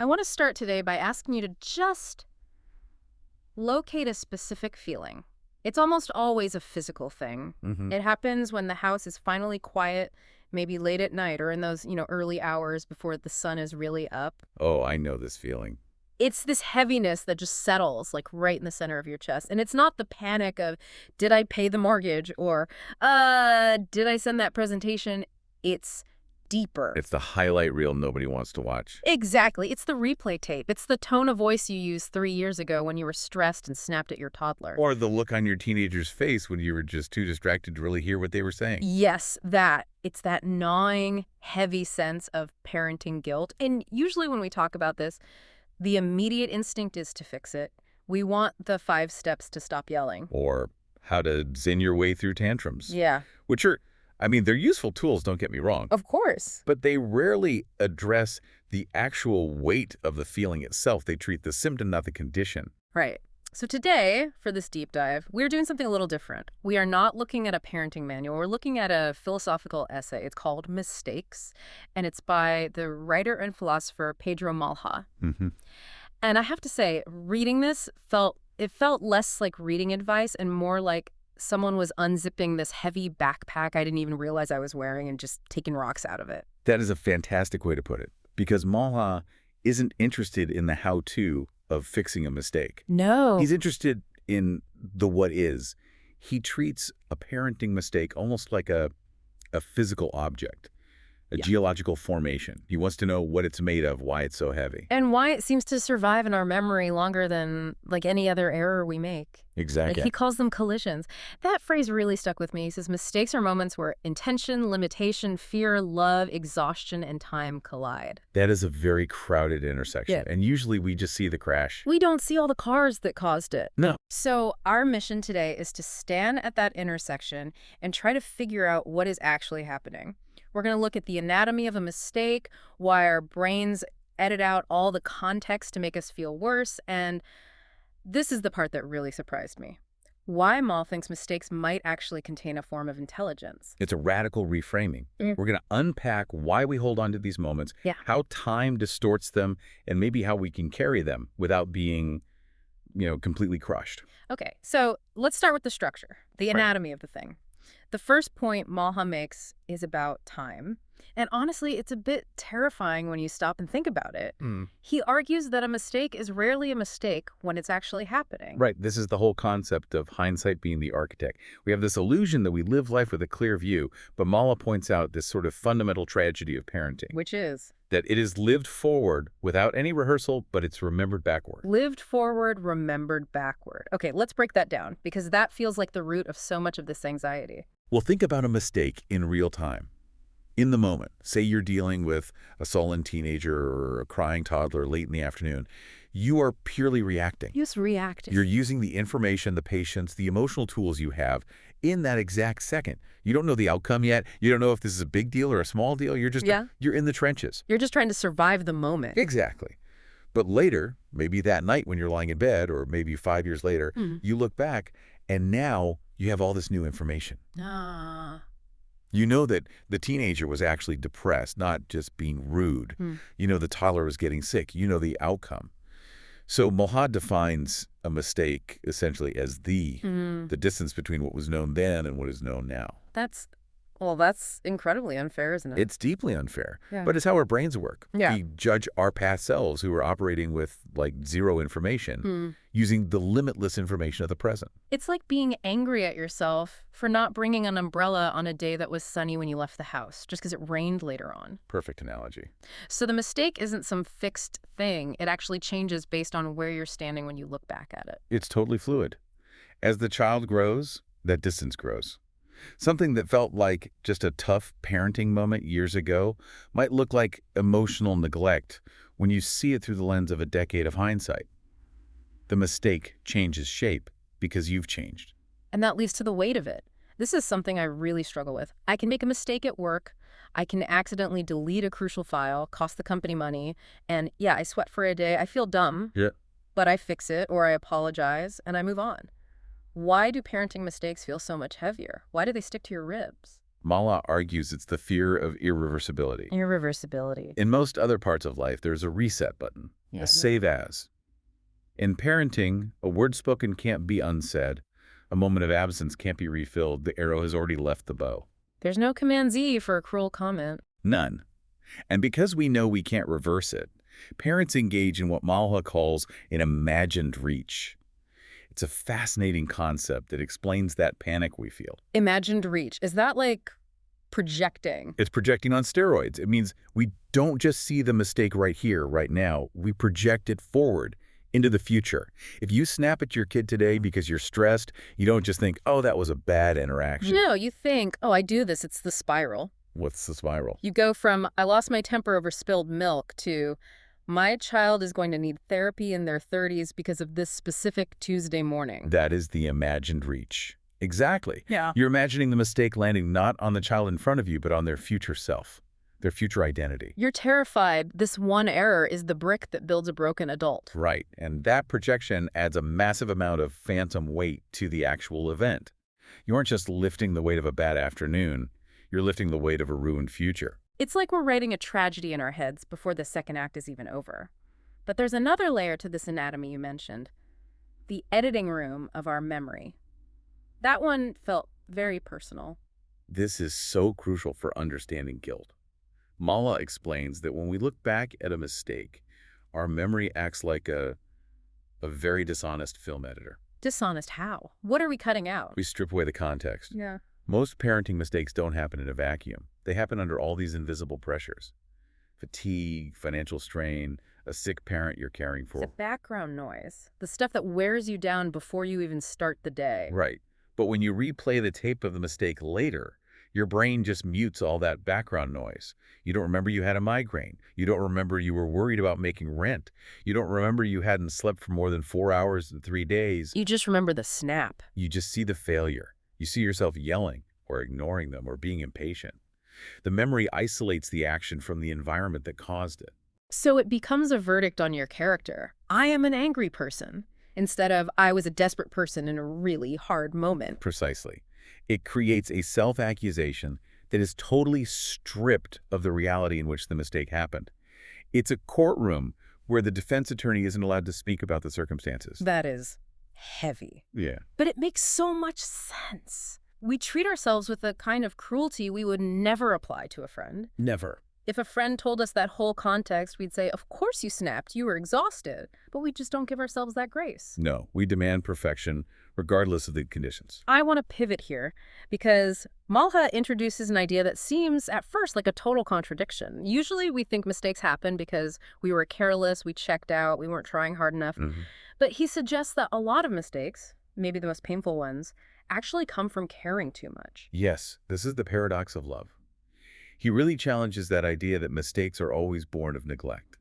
I want to start today by asking you to just locate a specific feeling. It's almost always a physical thing. Hmm. It happens when the house is finally quiet, maybe late at night or in those, early hours before the sun is really up. Oh, I know this feeling. It's this heaviness that just settles like right in the center of your chest. And it's not the panic of, did I pay the mortgage or, did I send that presentation? It's deeper. It's the highlight reel nobody wants to watch. Exactly. It's the replay tape. It's the tone of voice you used 3 years ago when you were stressed and snapped at your toddler. Or the look on your teenager's face when you were just too distracted to really hear what they were saying. Yes, that. It's that gnawing, heavy sense of parenting guilt. And usually when we talk about this, the immediate instinct is to fix it. We want the 5 steps to stop yelling. Or how to zen your way through tantrums. Yeah, Which are, they're useful tools, don't get me wrong. of course. But they rarely address the actual weight of the feeling itself. They treat the symptom, not the condition. Right. So today, for this deep dive, we're doing something a little different. We are not looking at a parenting manual. We're looking at a philosophical essay. It's called Mistakes, and it's by the writer and philosopher Pedro Malha. Mm-hmm. And I have to say, reading this felt less like reading advice and more like someone was unzipping this heavy backpack I didn't even realize I was wearing and just taking rocks out of it. That is a fantastic way to put it, because Malha isn't interested in the how-to of fixing a mistake. No. He's interested in the what is. He treats a parenting mistake almost like a physical object, a geological formation. He wants to know what it's made of, why it's so heavy. And why it seems to survive in our memory longer than like any other error we make. Exactly. Like he calls them collisions. That phrase really stuck with me. He says mistakes are moments where intention, limitation, fear, love, exhaustion, and time collide. That is a very crowded intersection. Yeah. And usually we just see the crash. We don't see all the cars that caused it. No. So our mission today is to stand at that intersection and try to figure out what is actually happening. We're going to look at the anatomy of a mistake, why our brains edit out all the context to make us feel worse, and this is the part that really surprised me. Why Mal thinks mistakes might actually contain a form of intelligence. It's a radical reframing. Mm. We're going to unpack why we hold on to these moments, Yeah. how time distorts them, and maybe how we can carry them without being, completely crushed. Okay, so let's start with the structure, the Right. anatomy of the thing. The first point Malha makes is about time. And honestly, it's a bit terrifying when you stop and think about it. He argues that a mistake is rarely a mistake when it's actually happening. Right. This is the whole concept of hindsight being the architect. We have this illusion that we live life with a clear view, but Malha points out this sort of fundamental tragedy of parenting, Which is that it is lived forward without any rehearsal, but it's remembered backward. lived forward, remembered backward. Okay, let's break that down because that feels like the root of so much of this anxiety. Well, think about a mistake in real time. In the moment, say you're dealing with a sullen teenager or a crying toddler late in the afternoon, you are purely reacting. Just reacting. You're using the information, the patience, the emotional tools you have in that exact second. You don't know the outcome yet. You don't know if this is a big deal or a small deal. You're in the trenches. You're just trying to survive the moment. Exactly. But later, maybe that night when you're lying in bed, or maybe 5 years later, you look back and now you have all this new information. You know that the teenager was actually depressed, not just being rude. You know the toddler was getting sick. You know the outcome. So Malha defines a mistake essentially as the distance between what was known then and what is known now. That's incredibly unfair, isn't it? It's deeply unfair, Yeah. but it's how our brains work. Yeah. We judge our past selves who are operating with like zero information using the limitless information of the present. It's like being angry at yourself for not bringing an umbrella on a day that was sunny when you left the house, just because it rained later on. Perfect analogy. So the mistake isn't some fixed thing. It actually changes based on where you're standing when you look back at it. It's totally fluid. As the child grows, that distance grows. Something that felt like just a tough parenting moment years ago might look like emotional neglect when you see it through the lens of a decade of hindsight. The mistake changes shape because you've changed. And that leads to the weight of it. This is something I really struggle with. I can make a mistake at work. I can accidentally delete a crucial file, cost the company money, and yeah, I sweat for a day. I feel dumb, Yeah. but I fix it or I apologize and I move on. Why do parenting mistakes feel so much heavier? Why do they stick to your ribs? Mala argues it's the fear of irreversibility. Irreversibility. In most other parts of life, there's a reset button, a save as. In parenting, a word spoken can't be unsaid. A moment of absence can't be refilled. The arrow has already left the bow. There's no Command Z for a cruel comment. None. And because we know we can't reverse it, parents engage in what Malha calls an imagined reach. It's a fascinating concept that explains that panic we feel. Imagined reach. Is that like projecting? It's projecting on steroids. It means we don't just see the mistake right here, right now. We project it forward into the future. If you snap at your kid today because you're stressed, you don't just think, oh, that was a bad interaction. No, you think, oh, I do this. It's the spiral. What's the spiral? You go from, I lost my temper over spilled milk to, my child is going to need therapy in their 30s because of this specific Tuesday morning. That is the imagined reach. Exactly. Yeah. You're imagining the mistake landing not on the child in front of you, but on their future self, their future identity. You're terrified this one error is the brick that builds a broken adult. Right. And that projection adds a massive amount of phantom weight to the actual event. You aren't just lifting the weight of a bad afternoon. You're lifting the weight of a ruined future. It's like we're writing a tragedy in our heads before the second act is even over. But there's another layer to this anatomy you mentioned. The editing room of our memory. That one felt very personal. This is so crucial for understanding guilt. Mala explains that when we look back at a mistake, our memory acts like a very dishonest film editor. Dishonest how? What are we cutting out? We strip away the context. Yeah. Most parenting mistakes don't happen in a vacuum. They happen under all these invisible pressures. Fatigue, financial strain, a sick parent you're caring for. It's a background noise. The stuff that wears you down before you even start the day. Right. But when you replay the tape of the mistake later, your brain just mutes all that background noise. You don't remember you had a migraine. You don't remember you were worried about making rent. You don't remember you hadn't slept for more than 4 hours in 3 days. You just remember the snap. You just see the failure. You see yourself yelling or ignoring them or being impatient. The memory isolates the action from the environment that caused it. So it becomes a verdict on your character. I am an angry person, instead of I was a desperate person in a really hard moment. Precisely. It creates a self-accusation that is totally stripped of the reality in which the mistake happened. It's a courtroom where the defense attorney isn't allowed to speak about the circumstances. That is heavy. Yeah. But it makes so much sense. We treat ourselves with a kind of cruelty we would never apply to a friend. Never. If a friend told us that whole context, we'd say, of course you snapped, you were exhausted. But we just don't give ourselves that grace. No, we demand perfection regardless of the conditions. I want to pivot here because Malha introduces an idea that seems at first like a total contradiction. Usually we think mistakes happen because we were careless, we checked out, we weren't trying hard enough. But he suggests that a lot of mistakes, maybe the most painful ones, actually come from caring too much. Yes, this is the paradox of love. He really challenges that idea that mistakes are always born of neglect.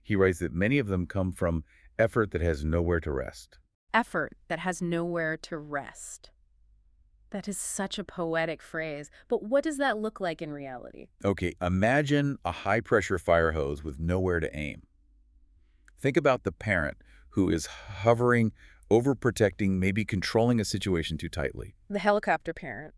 He writes that many of them come from effort that has nowhere to rest. Effort that has nowhere to rest. That is such a poetic phrase, but what does that look like in reality? Okay, imagine a high-pressure fire hose with nowhere to aim. Think about the parent who is hovering, overprotecting, maybe controlling a situation too tightly. The helicopter parent.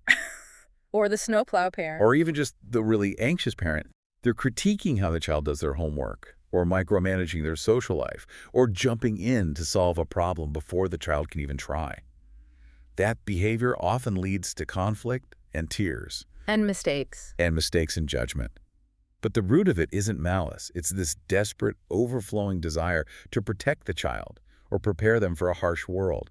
Or the snowplow parent. Or even just the really anxious parent. They're critiquing how the child does their homework, or micromanaging their social life, or jumping in to solve a problem before the child can even try. That behavior often leads to conflict and tears. And mistakes. And mistakes in judgment. But the root of it isn't malice. It's this desperate, overflowing desire to protect the child or prepare them for a harsh world.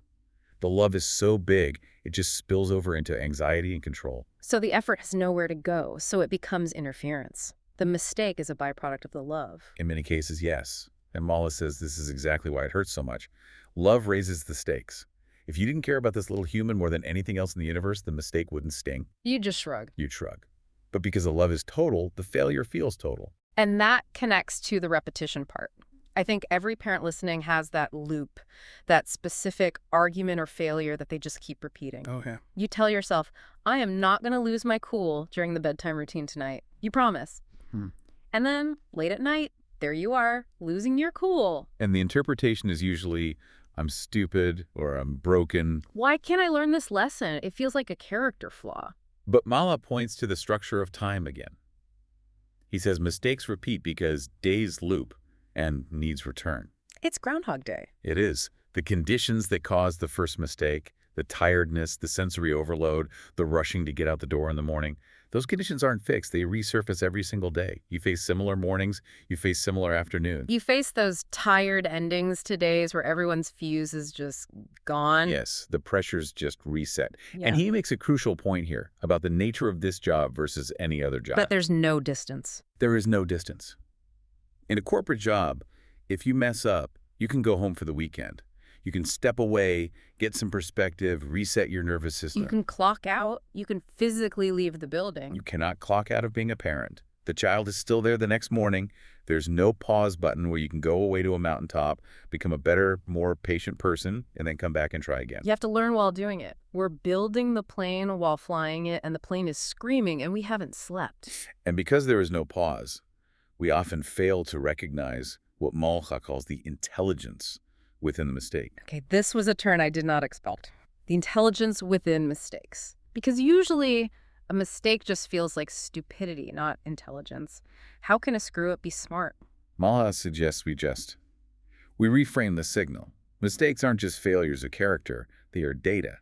The love is so big, it just spills over into anxiety and control. So the effort has nowhere to go, so it becomes interference. The mistake is a byproduct of the love. In many cases, yes. And Mala says this is exactly why it hurts so much. Love raises the stakes. If you didn't care about this little human more than anything else in the universe, the mistake wouldn't sting. You'd just shrug. You'd shrug. But because the love is total, the failure feels total. And that connects to the repetition part. I think every parent listening has that loop, that specific argument or failure that they just keep repeating. Oh, yeah. You tell yourself, I am not going to lose my cool during the bedtime routine tonight. You promise. And then, late at night, there you are, losing your cool. And the interpretation is usually, I'm stupid or I'm broken. Why can't I learn this lesson? It feels like a character flaw. But Mala points to the structure of time again. He says mistakes repeat because days loop and needs return. It's Groundhog Day. It is. The conditions that caused the first mistake, the tiredness, the sensory overload, the rushing to get out the door in the morning, those conditions aren't fixed. They resurface every single day. You face similar mornings, you face similar afternoons. You face those tired endings to days where everyone's fuse is just gone. Yes, the pressures just reset. Yeah. And he makes a crucial point here about the nature of this job versus any other job. But there's no distance. There is no distance. In a corporate job, if you mess up, you can go home for the weekend. You can step away, get some perspective, reset your nervous system. You can clock out. You can physically leave the building. You cannot clock out of being a parent. The child is still there the next morning. There's no pause button where you can go away to a mountaintop, become a better, more patient person, and then come back and try again. You have to learn while doing it. We're building the plane while flying it, and the plane is screaming, and we haven't slept. And because there is no pause, we often fail to recognize what Malha calls the intelligence within the mistake. Okay, this was a turn I did not expect. The intelligence within mistakes. Because usually a mistake just feels like stupidity, not intelligence. How can a screw-up be smart? Malha suggests we reframe the signal. Mistakes aren't just failures of character, they are data.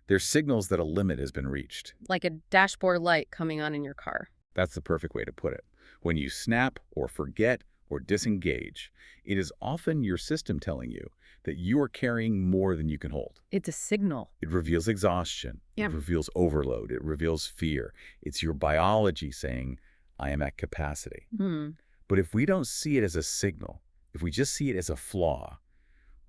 They're signals that a limit has been reached. Like a dashboard light coming on in your car. That's the perfect way to put it. When you snap or forget or disengage, it is often your system telling you that you are carrying more than you can hold. It's a signal. It reveals exhaustion. Yeah. It reveals overload. It reveals fear. It's your biology saying, I am at capacity. But if we don't see it as a signal, if we just see it as a flaw,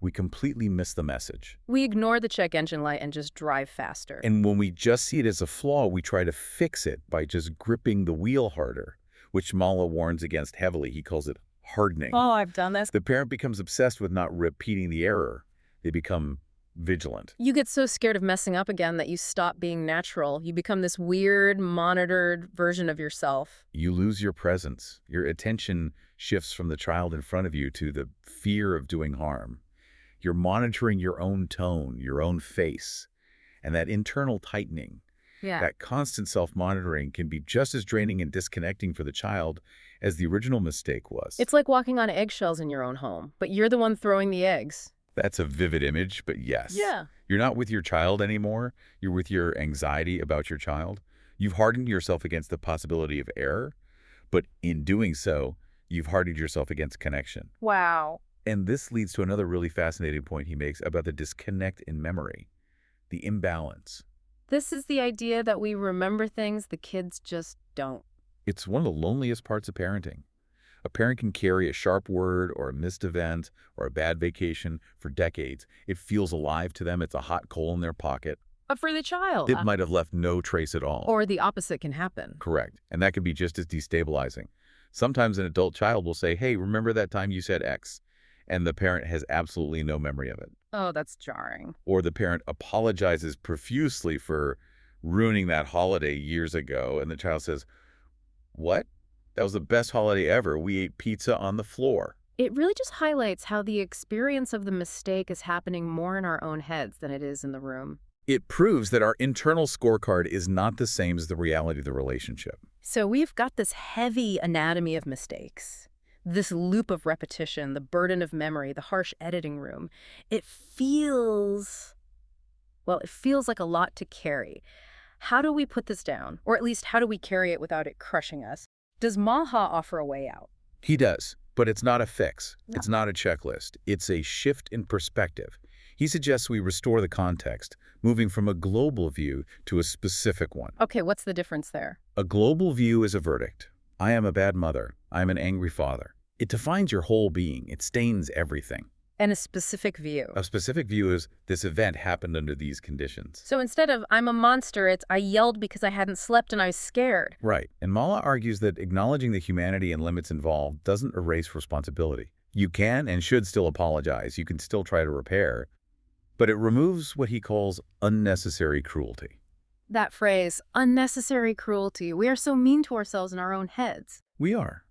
we completely miss the message. We ignore the check engine light and just drive faster. And when we just see it as a flaw, we try to fix it by just gripping the wheel harder, which Mala warns against heavily. He calls it hardening. Oh, I've done this. The parent becomes obsessed with not repeating the error. They become vigilant. You get so scared of messing up again that you stop being natural. You become this weird, monitored version of yourself. You lose your presence. Your attention shifts from the child in front of you to the fear of doing harm. You're monitoring your own tone, your own face, and that internal tightening. Yeah. That constant self-monitoring can be just as draining and disconnecting for the child as the original mistake was. It's like walking on eggshells in your own home, but you're the one throwing the eggs. That's a vivid image, but yes. Yeah. You're not with your child anymore. You're with your anxiety about your child. You've hardened yourself against the possibility of error, but in doing so, you've hardened yourself against connection. Wow. And this leads to another really fascinating point he makes about the disconnect in memory, the imbalance. This is the idea that we remember things the kids just don't. It's one of the loneliest parts of parenting. A parent can carry a sharp word or a missed event or a bad vacation for decades. It feels alive to them. It's a hot coal in their pocket. But for the child. It might have left no trace at all. Or the opposite can happen. Correct. And that can be just as destabilizing. Sometimes an adult child will say, hey, remember that time you said X? And the parent has absolutely no memory of it. Oh, that's jarring. Or the parent apologizes profusely for ruining that holiday years ago, and the child says, what? That was the best holiday ever. We ate pizza on the floor. It really just highlights how the experience of the mistake is happening more in our own heads than it is in the room. It proves that our internal scorecard is not the same as the reality of the relationship. So we've got this heavy anatomy of mistakes. This loop of repetition, the burden of memory, the harsh editing room. It feels like a lot to carry. How do we put this down? Or at least how do we carry it without it crushing us? Does Malha offer a way out? He does, but it's not a fix. No. It's not a checklist. It's a shift in perspective. He suggests we restore the context, moving from a global view to a specific one. Okay, what's the difference there? A global view is a verdict. I am a bad mother. I am an angry father. It defines your whole being. It stains everything. And a specific view. A specific view is this event happened under these conditions. So instead of I'm a monster, it's I yelled because I hadn't slept and I was scared. Right. And Mala argues that acknowledging the humanity and limits involved doesn't erase responsibility. You can and should still apologize. You can still try to repair. But it removes what he calls unnecessary cruelty. That phrase, unnecessary cruelty, we are so mean to ourselves in our own heads. We are.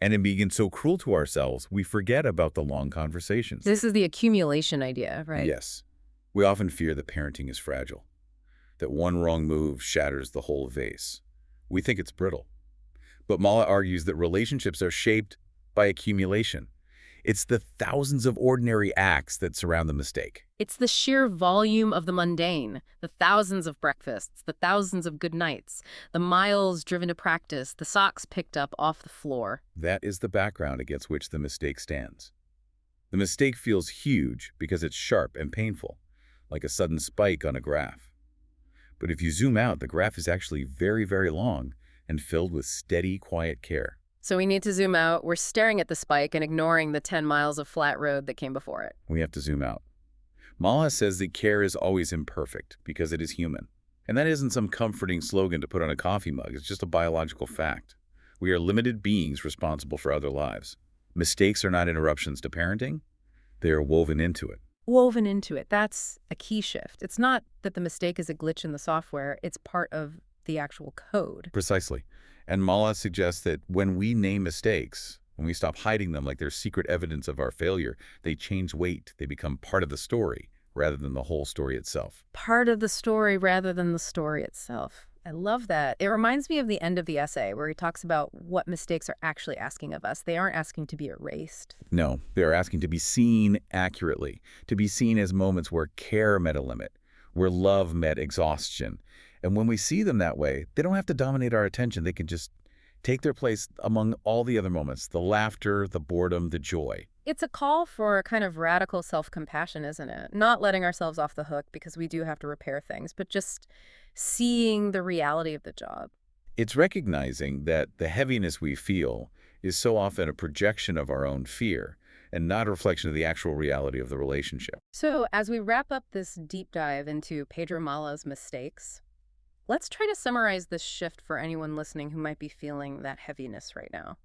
And in being so cruel to ourselves, we forget about the long conversations. This is the accumulation idea, right? Yes. We often fear that parenting is fragile. that one wrong move shatters the whole vase. We think it's brittle. But Mala argues that relationships are shaped by accumulation. It's the thousands of ordinary acts that surround the mistake. It's the sheer volume of the mundane, the thousands of breakfasts, the thousands of good nights, the miles driven to practice, the socks picked up off the floor. That is the background against which the mistake stands. The mistake feels huge because it's sharp and painful, like a sudden spike on a graph. But if you zoom out, the graph is actually very, very long and filled with steady, quiet care. So we need to zoom out. We're staring at the spike and ignoring the 10 miles of flat road that came before it. We have to zoom out. Mala says that care is always imperfect because it is human. And that isn't some comforting slogan to put on a coffee mug. It's just a biological fact. We are limited beings responsible for other lives. Mistakes are not interruptions to parenting. They are woven into it. Woven into it. That's a key shift. It's not that the mistake is a glitch in the software. It's part of the actual code. Precisely. And Mala suggests that when we name mistakes, when we stop hiding them like they're secret evidence of our failure, they change weight. They become part of the story rather than the whole story itself. Part of the story rather than the story itself. I love that. It reminds me of the end of the essay where he talks about what mistakes are actually asking of us. They aren't asking to be erased. No, they're asking to be seen accurately, to be seen as moments where care met a limit, where love met exhaustion. And when we see them that way, they don't have to dominate our attention. They can just take their place among all the other moments, the laughter, the boredom, the joy. It's a call for a kind of radical self-compassion, isn't it? Not letting ourselves off the hook because we do have to repair things, but just seeing the reality of the job. It's recognizing that the heaviness we feel is so often a projection of our own fear and not a reflection of the actual reality of the relationship. So as we wrap up this deep dive into Pedro Mala's mistakes, let's try to summarize this shift for anyone listening who might be feeling that heaviness right now.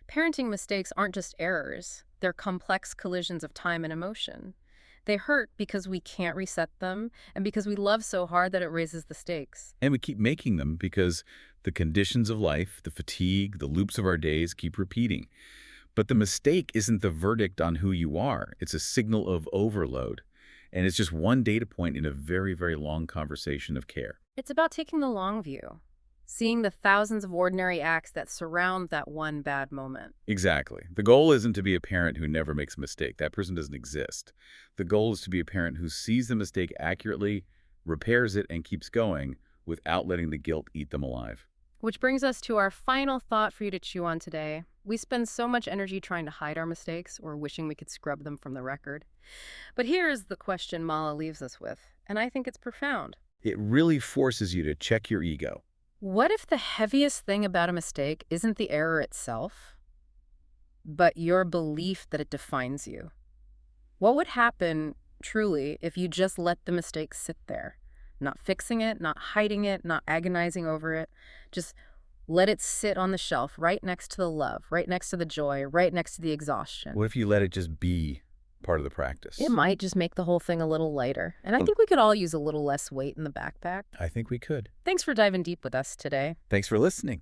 Parenting mistakes aren't just errors. They're complex collisions of time and emotion. They hurt because we can't reset them and because we love so hard that it raises the stakes. And we keep making them because the conditions of life, the fatigue, the loops of our days keep repeating. But the mistake isn't the verdict on who you are. It's a signal of overload. And it's just one data point in a very, very long conversation of care. It's about taking the long view, seeing the thousands of ordinary acts that surround that one bad moment. Exactly. The goal isn't to be a parent who never makes a mistake. That person doesn't exist. The goal is to be a parent who sees the mistake accurately, repairs it, and keeps going without letting the guilt eat them alive. Which brings us to our final thought for you to chew on today. We spend so much energy trying to hide our mistakes or wishing we could scrub them from the record. But here's the question Mala leaves us with, and I think it's profound. It really forces you to check your ego. What if the heaviest thing about a mistake isn't the error itself, but your belief that it defines you? What would happen, truly, if you just let the mistake sit there? Not fixing it, not hiding it, not agonizing over it. Just let it sit on the shelf right next to the love, right next to the joy, right next to the exhaustion. What if you let it just be part of the practice? It might just make the whole thing a little lighter. And I think we could all use a little less weight in the backpack. I think we could. Thanks for diving deep with us today. Thanks for listening.